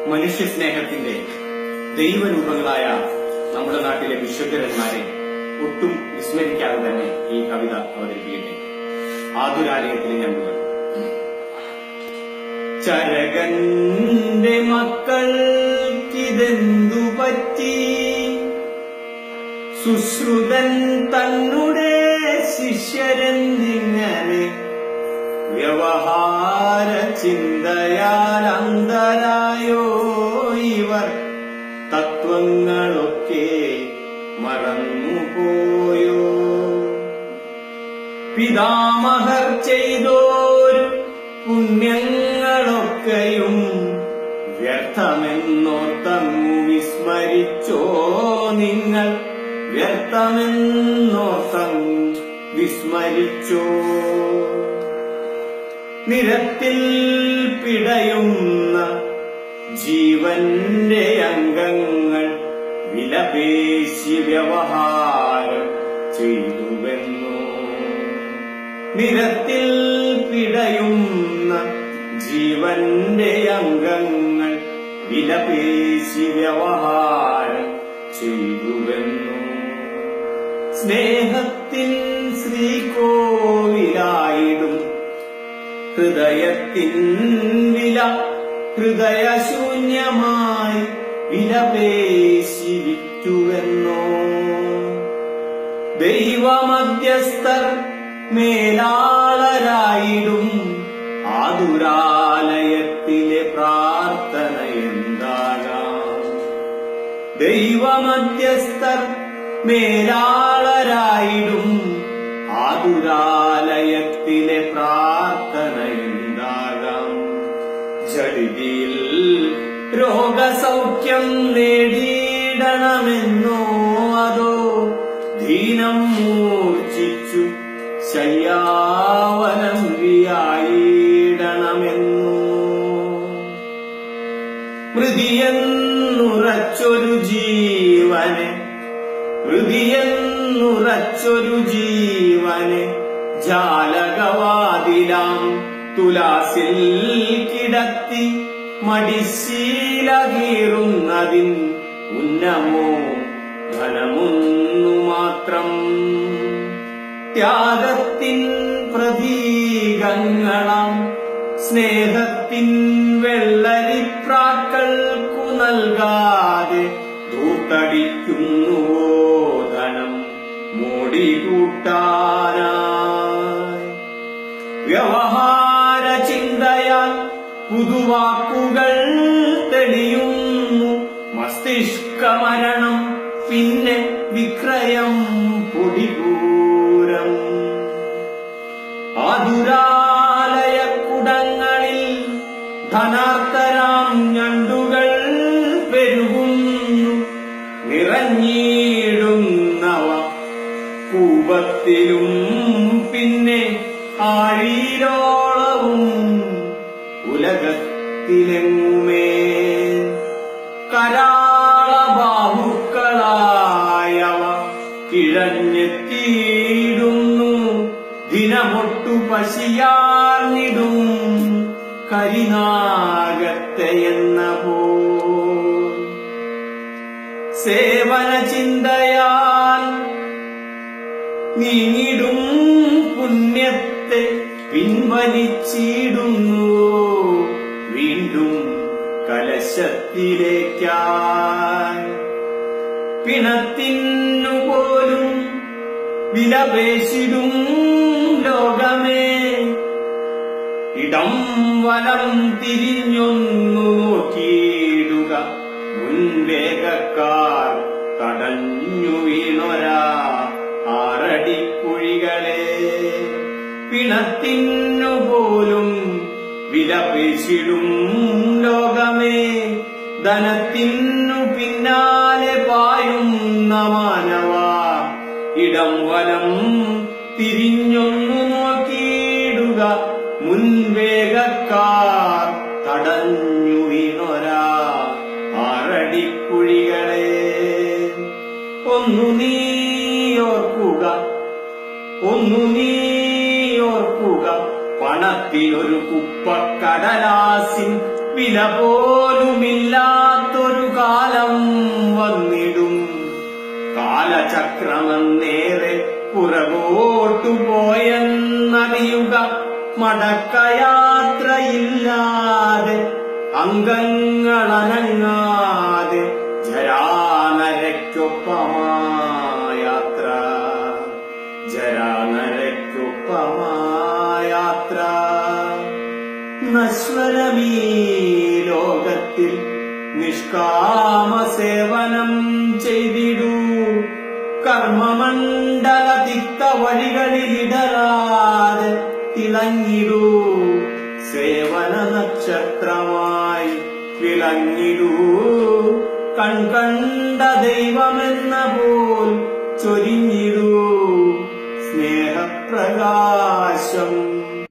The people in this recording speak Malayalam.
മനുഷ്യ സ്നേഹത്തിന്റെ ദൈവരൂപങ്ങളായ നമ്മുടെ നാട്ടിലെ വിശ്വകരന്മാരെ ഒട്ടും വിസ്മരിക്കാതെ തന്നെ ഈ കവിത അവതരിപ്പിക്കട്ടെ. ആതുരാലയത്തിലെ ഞണ്ടുകൾ. ചരകന്റെ മക്കൾക്കിതെന്തു പറ്റി, സുശ്രുതൻ തന്നുടെ ശിഷ്യരെന്നിങ്ങനെ വ്യവഹാര ചിന്തയാൽ അന്ധരായോ ഇവർ, തത്വങ്ങളൊക്കെ മറന്നുപോയോ. പിതാമഹർ ചെയ്തോരു പുണ്യങ്ങളൊക്കെയും വ്യർത്ഥമെന്നോർത്തങ്ങു വിസ്മരിച്ചോ നിങ്ങൾ, വ്യർത്ഥമെന്നോർത്തങ്ങു വിസ്മരിച്ചോ. നിരത്തിൽ പിടയുന്ന ജീവന്റെ അംഗങ്ങൾ വിലപേശി വ്യവഹാരം ചെയ്തുവെന്നോ. നിരത്തിൽ പിടയുന്ന ജീവന്റെ അംഗങ്ങൾ വിലപേശി വ്യവഹാരം ചെയ്തുവെന്നോ. സ്നേഹത്തിൻ ശ്രീകോവിലായിടും ഹൃദയത്തിൻ വില ഹൃദയശൂന്യമായി വിലപേശി വിറ്റുവെന്നോ. ദൈവമധ്യസ്ഥർ മേലാളരായിടും ആതുരാലയത്തിലെ പ്രാർത്ഥന എന്താകാം. ദൈവമധ്യസ്ഥർ മേലാളരായിടും ആതുരാലയത്തിലെ പ്രാർത്ഥന എന്താകാം. ജഡിതിയിൽ രോഗസൗഖ്യം നേടിയിടണമെന്നോ, അതോ ദീനം മൂർച്ഛിച്ചു ശയ്യാവലംബിയായിടണമെന്നോ. മൃതിയെന്നുറച്ചൊരു ജീവനെ, മൃതിയെന്നുറച്ചൊരു ജീവനെ ജാലകവാതിലാം തുലാസിൽ കിടത്തി മടിശീലകീറുന്നതിൻ ഉന്നമോ ധനമൊന്നു മാത്രം. ത്യാഗത്തിൻ പ്രതീകങ്ങളാം സ്നേഹത്തിൻ വെള്ളരിപ്രാക്കൾക്കു നൽകാതെ ധൂർത്തടിക്കുന്നുവോ ധനം മോടികൂട്ടാനായി. വ്യവഹാര ചിന്തയാൽ പുതുവാക്കുകൾ തെളിയുന്നു മസ്തിഷ്കമരണം, പിന്നെ വിക്രയം പൊടിപൂരം. ആതുരാലയക്കുടങ്ങളിൽ ധനാർത്തരാം ഞണ്ടുകൾ പെരുകുന്നു, നിറഞ്ഞിടുന്നവ കൂപത്തിലും പിന്നെ ആഴിയിലോളവും ഉലകത്തിലെങ്ങുമേ. കരാളബാഹുക്കളായവ കിഴഞ്ഞെത്തിയിടുന്നു, ദിനമൊട്ടു പശിയാർന്നിടും കരിനാഗത്തെ എന്ന പോ. സേവന ചിന്തയാൽ നീങ്ങിടും പുണ്യത്തെ പിൻവലിച്ചിടുന്നു വീണ്ടും കലശത്തിലേക്കായി. പിണത്തിനു പോലും വിലപേശിടും ലോകമേ, ഇടം വലം തിരിഞ്ഞൊന്നു നോക്കിയിടുക, മുൻവേഗക്കാർ തടഞ്ഞു വീണൊരാ ആറടിക്കുഴികളെ. പിണത്തിനു പോലും വിലപേശിടും ലോകമേ, ധനത്തിനു പിന്നാലെ പായുന്ന മാനവ, ഇടം വലം തിരിഞ്ഞൊന്നു നോക്കിയിടുക, മുൻവേഗക്കാർ തടഞ്ഞു വീണൊരാ ആറടിക്കുഴികളെ. ഒന്നു നീ ഓർക്കുക, ഒന്നു നീ ഓർക്കുക, പണത്തിനൊരു കുപ്പക്കടലാസിൻ വില പോലുമില്ലാത്തൊരു കാലം വന്നിടും. കാലചക്രമെന്നേറെ പുറകോട്ടു പോയെന്നറിയുക. മടക്കയാത്രയില്ലാതെ അംഗങ്ങളനങ്ങാതെ ജരാനരയ്ക്കൊപ്പമായാത്ര, ജരാനരയ്ക്കൊപ്പമായാത്ര. നശ്വരമീ ലോകത്തിൽ നിഷ്കാമ സേവനം ചെയ്തിടൂ. കർമ്മമണ്ഡല തിക്ത വഴികളിലിടരാതെ തിളങ്ങിടൂ. സേവന നക്ഷത്രമായി വിളങ്ങിടൂ. കൺകണ്ട ദൈവമെന്ന പോ